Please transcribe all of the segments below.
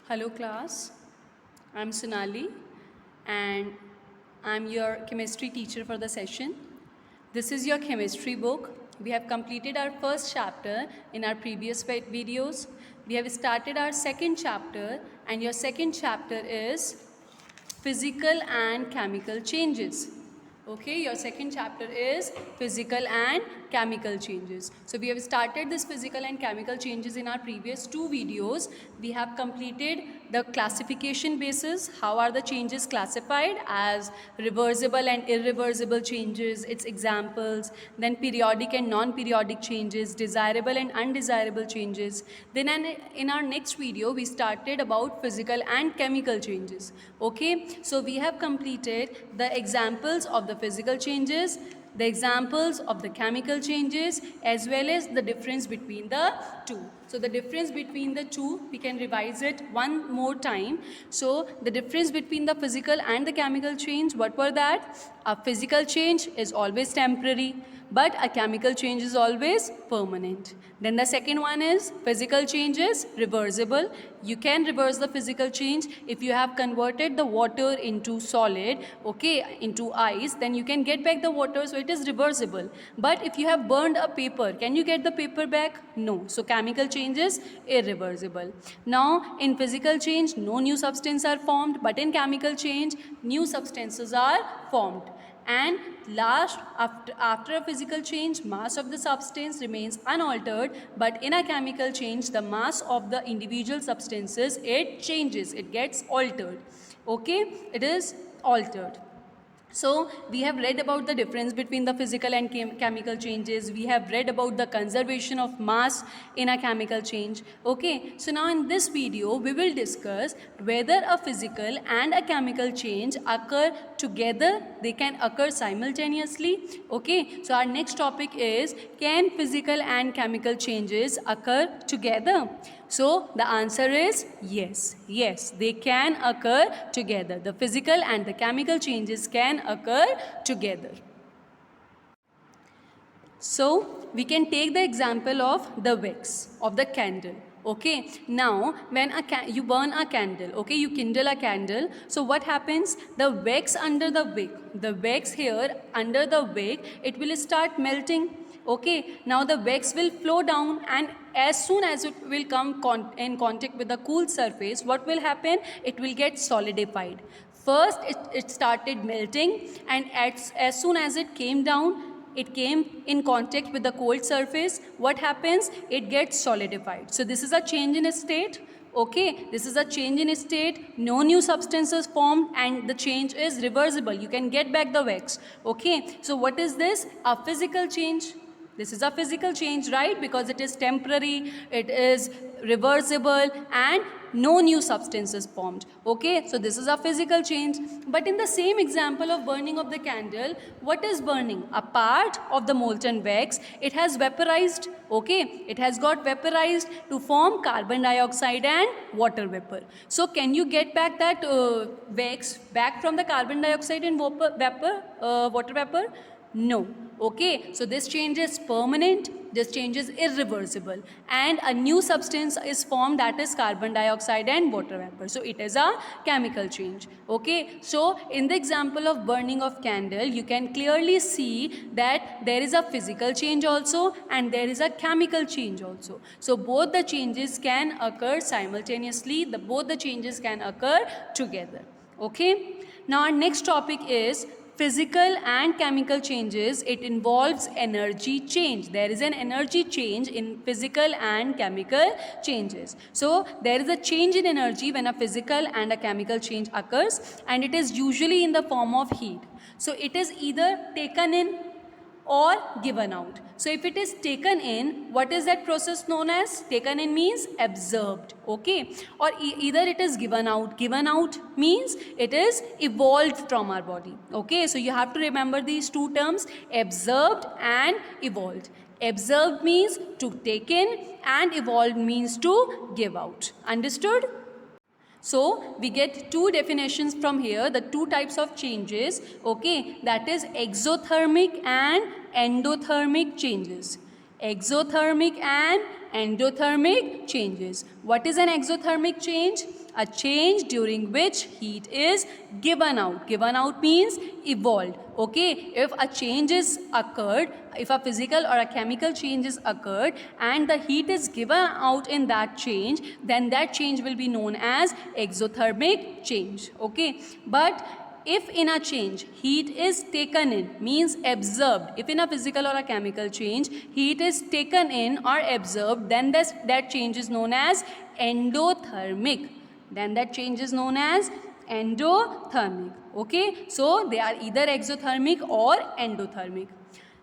Hello class, I'm Sonali and I'm your chemistry teacher for the session. This is your chemistry book. We have completed our first chapter in our previous videos. We have started our second chapter and your second chapter is physical and chemical changes. Okay, your second chapter is physical and chemical changes. So we have started this physical and chemical changes in our previous two videos. We have completed the classification basis. How are the changes classified as reversible and irreversible changes, its examples, then periodic and non-periodic changes, desirable and undesirable changes. Then in our next video, we started about physical and chemical changes. Okay, so we have completed the examples of the physical changes, the examples of the chemical changes, as well as the difference between the two. So the difference between the two, we can revise it one more time. So the difference between the physical and the chemical change, what were that? A physical change is always temporary, but a chemical change is always permanent. Then the second one is physical change is reversible. You can reverse the physical change if you have converted the water into solid, okay, into ice, then you can get back the water, so it is reversible. But if you have burned a paper, can you get the paper back? No. So chemical change is irreversible. Now in physical change, no new substance are formed, but in chemical change, new substances are formed. And last, after a physical change, mass of the substance remains unaltered, but in a chemical change, the mass of the individual substances, it changes, it gets altered. Okay, it is altered. So we have read about the difference between the physical and chemical changes. We have read about the conservation of mass in a chemical change. Okay, so now in this video, we will discuss whether a physical and a chemical change occur together, they can occur simultaneously. Okay, so our next topic is, can physical and chemical changes occur together? So the answer is yes. Yes, they can occur together. The physical and the chemical changes can occur together. So we can take the example of the wicks of the candle. Okay, now when you burn a candle, okay, you kindle a candle, so what happens? The wax under the wick, the wax here under the wick, it will start melting. Okay, now the wax will flow down, and as soon as it will come in contact with the cool surface, what will happen? It will get solidified. First it started melting, and as soon as it came down, it came in contact with the cold surface, what happens? It gets solidified. So this is a change in state. Okay, this is a change in state, no new substances formed, and the change is reversible. You can get back the wax. Okay, so what is this? A physical change. This is a physical change, right? Because it is temporary, it is reversible, and no new substance is formed. Okay, so this is a physical change. But in the same example of burning of the candle, what is burning? A part of the molten wax, it has vaporized. Okay, it has got vaporized to form carbon dioxide and water vapor. So can you get back that wax back from the carbon dioxide and water vapor? No. Okay, so this change is permanent, this change is irreversible, and a new substance is formed, that is carbon dioxide and water vapor. So it is a chemical change. Okay, so in the example of burning of candle, you can clearly see that there is a physical change also and there is a chemical change also. So both the changes can occur simultaneously, both the changes can occur together. Okay, now our next topic is physical and chemical changes. It involves energy change. There is an energy change in physical and chemical changes. So there is a change in energy when a physical and a chemical change occurs, and it is usually in the form of heat. So it is either taken in or given out. So if it is taken in, what is that process known as? Taken in means absorbed, okay? Or either it is given out. Given out means it is evolved from our body, okay? So you have to remember these two terms, absorbed and evolved. Absorbed means to take in, and evolved means to give out. Understood? So we get two definitions from here, the two types of changes, okay, that is exothermic and endothermic changes. Exothermic and endothermic changes. What is an exothermic change? A change during which heat is given out. Given out means evolved. Okay, if a change is occurred, if a physical or a chemical change is occurred and the heat is given out in that change, then that change will be known as exothermic change. Okay, but if in a change heat is taken in, means absorbed, if in a physical or a chemical change heat is taken in or absorbed, then that change is known as endothermic. Then that change is known as endothermic. Okay, so they are either exothermic or endothermic.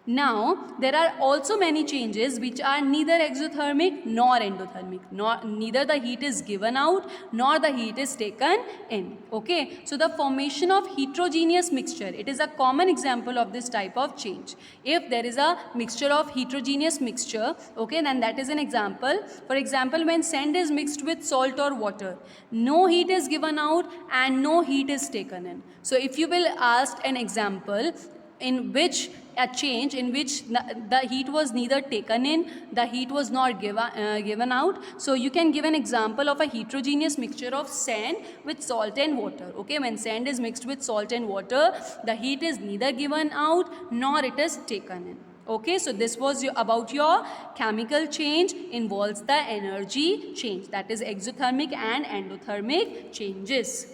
Now, there are also many changes which are neither exothermic nor endothermic. Neither the heat is given out nor the heat is taken in. Okay, so the formation of heterogeneous mixture, it is a common example of this type of change. If there is a mixture of heterogeneous mixture, okay, then that is an example. For example, when sand is mixed with salt or water, no heat is given out and no heat is taken in. So if you will ask an example in which a change in which the heat was neither taken in, the heat was not given out. So you can give an example of a heterogeneous mixture of sand with salt and water. Okay, when sand is mixed with salt and water, the heat is neither given out nor it is taken in. Okay, so this was about your chemical change involves the energy change, that is exothermic and endothermic changes.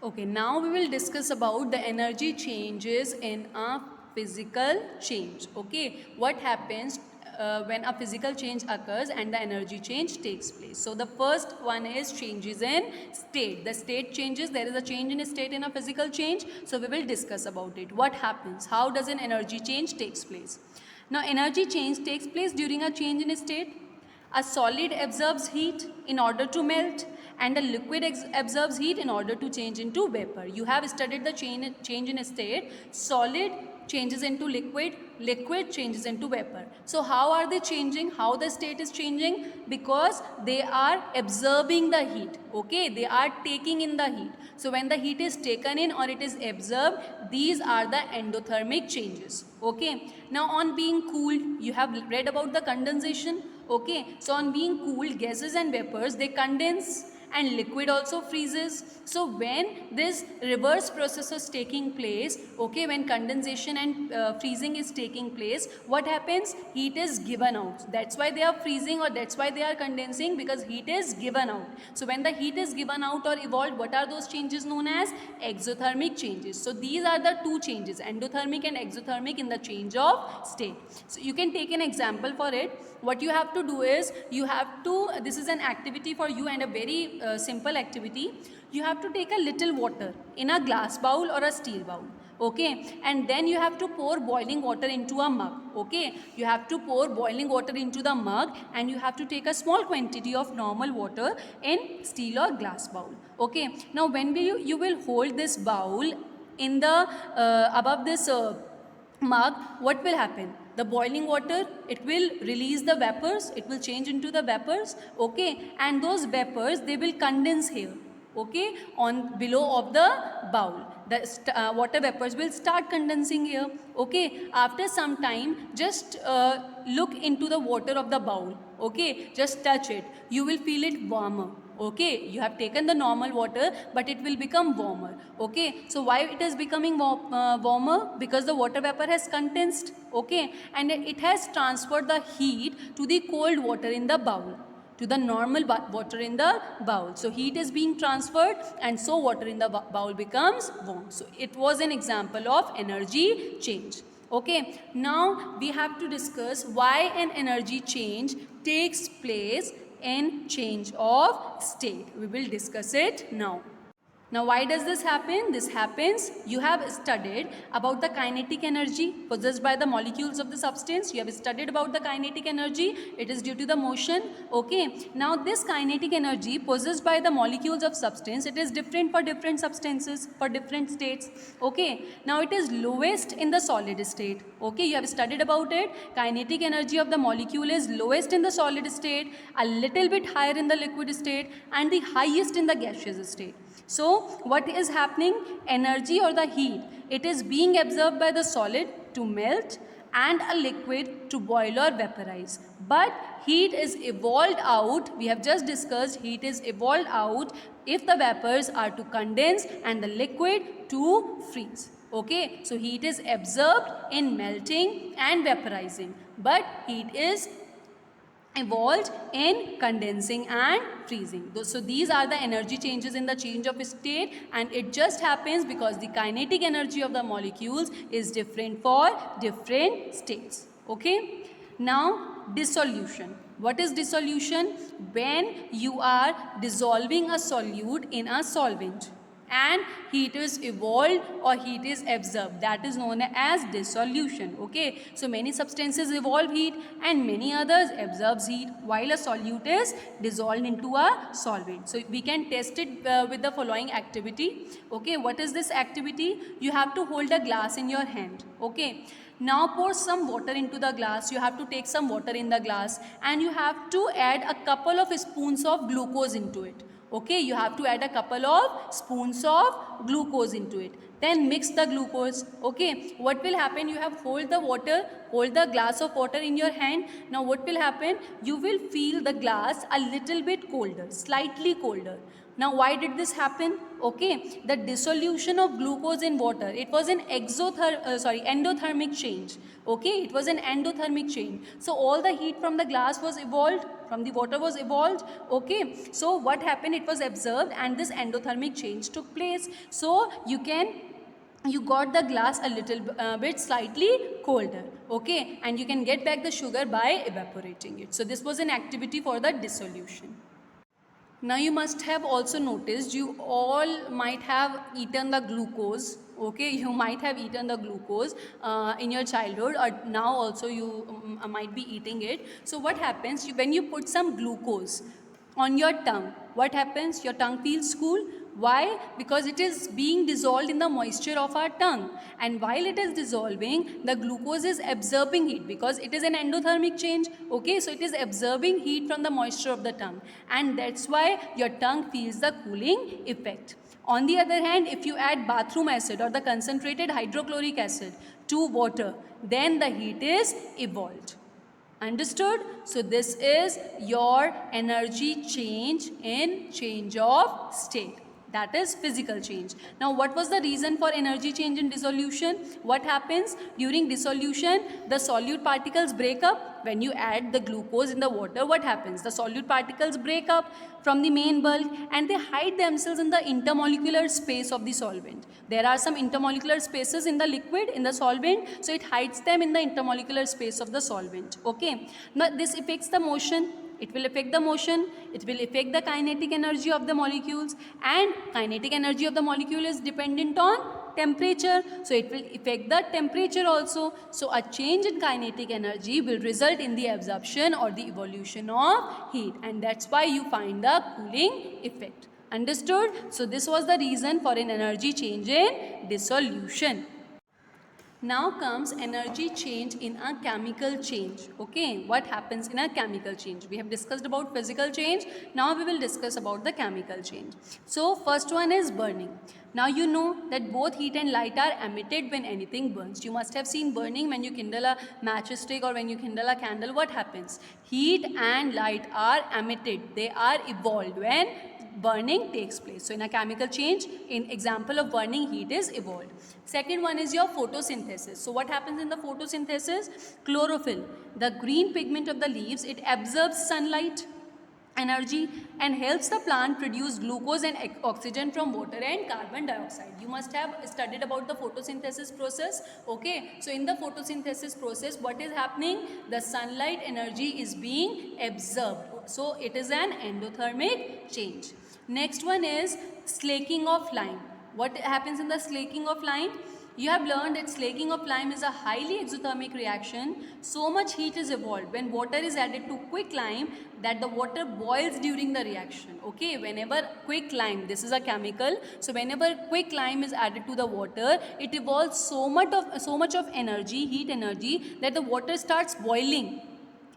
Okay, now we will discuss about the energy changes in a physical change. Okay, what happens when a physical change occurs and the energy change takes place. So the first one is changes in state. The state changes, there is a change in state in a physical change. So we will discuss about it. What happens? How does an energy change takes place? Now energy change takes place during a change in state. A solid absorbs heat in order to melt and a liquid absorbs heat in order to change into vapor. You have studied the change in state. Solid changes into liquid, liquid changes into vapor. So how are they changing? How the state is changing? Because they are absorbing the heat. Okay, they are taking in the heat. So when the heat is taken in or it is absorbed, these are the endothermic changes. Okay, now on being cooled, you have read about the condensation. Okay, so on being cooled, gases and vapors, they condense and liquid also freezes. So when this reverse process is taking place, okay, when condensation and freezing is taking place, what happens? Heat is given out. That's why they are freezing or that's why they are condensing, because heat is given out. So when the heat is given out or evolved, what are those changes known as? Exothermic changes. So these are the two changes, endothermic and exothermic, in the change of state. So you can take an example for it. What you have to do is, you have to, this is an activity for you and a very simple activity. You have to take a little water in a glass bowl or a steel bowl. Okay, and then you have to pour boiling water into a mug. Okay, you have to pour boiling water into the mug and you have to take a small quantity of normal water in steel or glass bowl. Okay, now when you will hold this bowl in the above this mug, what will happen? The boiling water, it will release the vapors, it will change into the vapors, okay, and those vapors, they will condense here, okay, on below of the bowl. The water vapors will start condensing here, okay. After some time, just look into the water of the bowl, okay, just touch it, you will feel it warmer. Okay, you have taken the normal water, but it will become warmer. Okay, so why it is becoming warmer? Because the water vapor has condensed. Okay, and it has transferred the heat to the cold water in the bowl, to the normal water in the bowl. So heat is being transferred and so water in the bowl becomes warm. So it was an example of energy change. Okay, now we have to discuss why an energy change takes place in change of state. We will discuss it now. Now why does this happen? This happens, you have studied about the kinetic energy possessed by the molecules of the substance. You have studied about the kinetic energy. It is due to the motion. Okay. Now this kinetic energy possessed by the molecules of substance, it is different for different substances, for different states. Okay. Now it is lowest in the solid state. Okay. You have studied about it. Kinetic energy of the molecule is lowest in the solid state, a little bit higher in the liquid state, and the highest in the gaseous state. So what is happening? Energy or the heat, it is being absorbed by the solid to melt and a liquid to boil or vaporize. But heat is evolved out, we have just discussed, heat is evolved out if the vapors are to condense and the liquid to freeze. Okay, so heat is absorbed in melting and vaporizing, but heat is evolved in condensing and freezing. So these are the energy changes in the change of state, and it just happens because the kinetic energy of the molecules is different for different states. Okay, now dissolution. What is dissolution? When you are dissolving a solute in a solvent and heat is evolved or heat is absorbed, that is known as dissolution. Okay, so many substances evolve heat and many others absorbs heat while a solute is dissolved into a solvent. So we can test it with the following activity. Okay, what is this activity? You have to hold a glass in your hand. Okay, now pour some water into the glass. You have to take some water in the glass and you have to add a couple of spoons of glucose into it. Okay, you have to add a couple of spoons of glucose into it. Then mix the glucose. Okay, what will happen? You have hold the glass of water in your hand. Now what will happen? You will feel the glass a little bit colder, slightly colder. Now why did this happen? Okay, the dissolution of glucose in water, it was an endothermic change. Okay, it was an endothermic change. So all the heat from the glass was evolved, from the water was evolved. Okay, so what happened? It was absorbed and this endothermic change took place. So you got the glass a little bit slightly colder. Okay, and you can get back the sugar by evaporating it. So this was an activity for the dissolution. Now you must have also noticed, you all might have eaten the glucose. Okay, you might have eaten the glucose in your childhood, or now also you might be eating it. So what happens when you put some glucose on your tongue? What happens? Your tongue feels cool. Why? Because it is being dissolved in the moisture of our tongue, and while it is dissolving, the glucose is absorbing heat because it is an endothermic change. Okay, so it is absorbing heat from the moisture of the tongue, and that's why your tongue feels the cooling effect. On the other hand, if you add bathroom acid or the concentrated hydrochloric acid to water, then the heat is evolved. Understood? So this is your energy change in change of state. That is physical change. Now what was the reason for energy change in dissolution? What happens? During dissolution, the solute particles break up. When you add the glucose in the water, what happens? The solute particles break up from the main bulk and they hide themselves in the intermolecular space of the solvent. There are some intermolecular spaces in the liquid, in the solvent, so it hides them in the intermolecular space of the solvent. Okay. Now this affects the motion. It will affect the motion, it will affect the kinetic energy of the molecules, and kinetic energy of the molecule is dependent on temperature. So it will affect the temperature also. So a change in kinetic energy will result in the absorption or the evolution of heat, and that's why you find the cooling effect. Understood? So this was the reason for an energy change in dissolution. Now comes energy change in a chemical change. Okay, what happens in a chemical change? We have discussed about physical change. Now we will discuss about the chemical change. So first one is burning. Now you know that both heat and light are emitted when anything burns. You must have seen burning when you kindle a matchstick or when you kindle a candle. What happens? Heat and light are emitted. They are evolved when burning takes place. So in a chemical change, in example of burning, heat is evolved. Second one is your photosynthesis. So what happens in the photosynthesis? Chlorophyll, the green pigment of the leaves, it absorbs sunlight energy and helps the plant produce glucose and oxygen from water and carbon dioxide. You must have studied about the photosynthesis process. Okay, so in the photosynthesis process, what is happening? The sunlight energy is being absorbed. So it is an endothermic change. Next one is slaking of lime. What happens in the slaking of lime? You have learned that slaking of lime is a highly exothermic reaction. So much heat is evolved when water is added to quicklime that the water boils during the reaction. Okay, whenever quicklime, this is a chemical, so whenever quicklime is added to the water, it evolves so much of energy, heat energy, that the water starts boiling.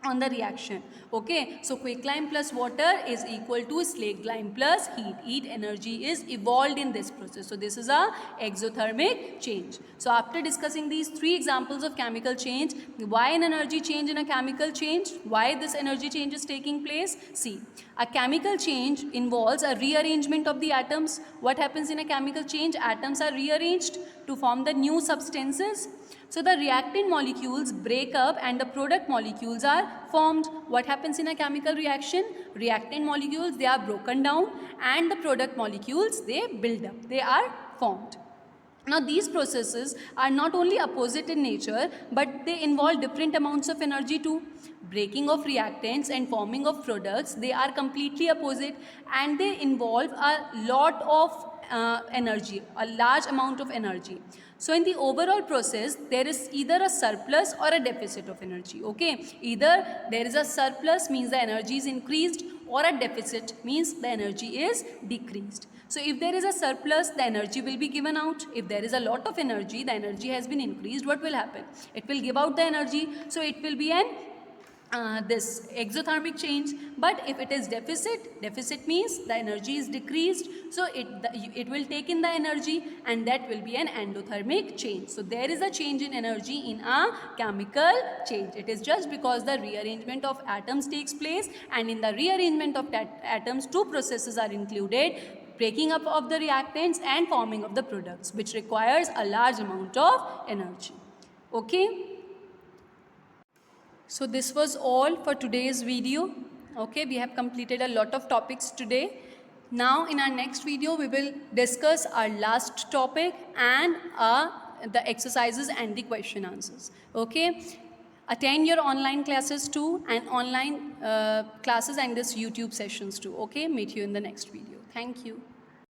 on the reaction. Okay, so quicklime plus water is equal to slaked lime plus heat. Heat energy is evolved in this process. So this is a exothermic change. So after discussing these three examples of chemical change, why an energy change in a chemical change, why this energy change is taking place? See, a chemical change involves a rearrangement of the atoms. What happens in a chemical change? Atoms are rearranged to form the new substances. So the reactant molecules break up and the product molecules are formed. What happens in a chemical reaction? Reactant molecules, they are broken down, and the product molecules, they build up, they are formed. Now these processes are not only opposite in nature, but they involve different amounts of energy too. Breaking of reactants and forming of products, they are completely opposite, and they involve a lot of energy, a large amount of energy. So in the overall process, there is either a surplus or a deficit of energy. Okay, either there is a surplus, means the energy is increased, or a deficit, means the energy is decreased. So if there is a surplus, the energy will be given out. If there is a lot of energy, the energy has been increased, what will happen? It will give out the energy, so it will be an this exothermic change. But if it is deficit means the energy is decreased, so it will take in the energy, and that will be an endothermic change. So there is a change in energy in a chemical change. It is just because the rearrangement of atoms takes place, and in the rearrangement of atoms, two processes are included: breaking up of the reactants and forming of the products, which requires a large amount of energy. Okay. So this was all for today's video. Okay, we have completed a lot of topics today. Now in our next video, we will discuss our last topic and the exercises and the question answers. Okay, attend your online classes too, and online classes and this YouTube sessions too. Okay, meet you in the next video. Thank you.